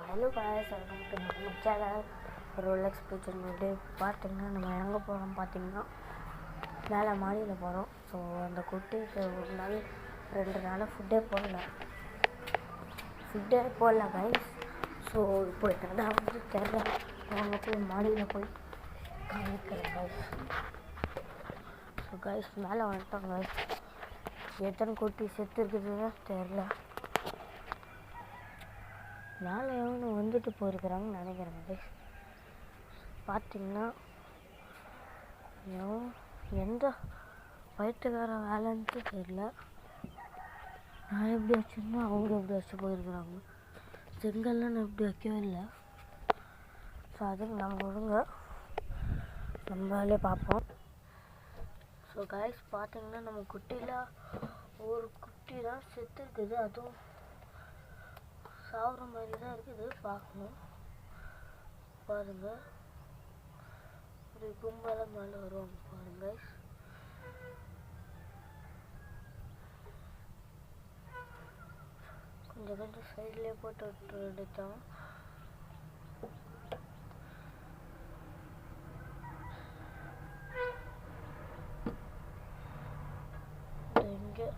Hello guys, welcome to நம்ம channel Rolex picture. டே பார்த்தீங்கன்னா நம்ம எங்கே போகிறோம் பார்த்தீங்கன்னா மேலே மாடியில் போகிறோம். ஸோ அந்த குட்டிக்கு ஒரு நாள் 2 நாளாக ஃபுட்டே போடல காய்ஸ். ஸோ இப்போ என்னடா வந்து தெரில, அவங்க போய் மாடியில் போய் காமிக்கிறேன் காய்ஸ். ஸோ காய்ஸ் மேலே வந்துட்டோம் காய்ஸ். எத்தனை குட்டி செத்து இருக்குதுன்னு தெரில. மேலே எவனு வந்துட்டு போயிருக்கிறாங்கன்னு நினைக்கிறேன் கைஸ். பார்த்தீங்கன்னா எந்த வயிற்றுக்கார வேலைன்ட்டு தெரியல. நான் எப்படி வச்சுருந்தேன், அவங்க எப்படி வச்சு போயிருக்கிறாங்க. செங்கல்லாம் நான் எப்படி வைக்கவே இல்லை. ஸோ அதுக்கு நம்ம விடுங்க, நம்ம வேலையை பார்ப்போம். ஸோ கைஸ் பார்த்தீங்கன்னா நம்ம குட்டியில் ஒரு குட்டி தான் செத்து இருக்குது. அதுவும் சாகுற மாதிரி தான் இருக்குது. பார்க்கணும் பாருங்க, ஒரு கும்பலாக மேலே வருவாங்க பாருங்க. கொஞ்சம் சைட்லேயே போட்டு விட்டு எடுத்தோம். இங்கே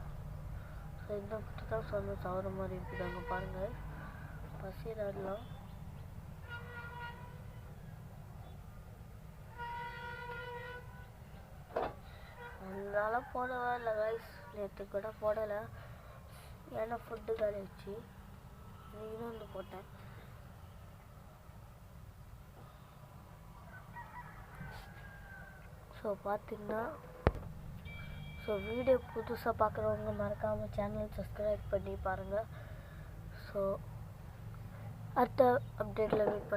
இந்த குட்டி தான் சொன்ன சாகுற மாதிரி இருக்குதாங்க பாருங்க. பசிடாடலாம். அதனால போடவே இல்லை கைஸ். நேற்று கூட போடலை, ஏன்னா ஃபுட்டு காலிச்சு. நீங்களும் வந்து போட்டேன். ஸோ பார்த்தீங்கன்னா வீடியோ புதுசாக பார்க்குறவங்க மறக்காமல் சேனல் சப்ஸ்கிரைப் பண்ணி பாருங்கள். ஸோ அடுத்த அப்டேட்டில் மீட் பண்ணி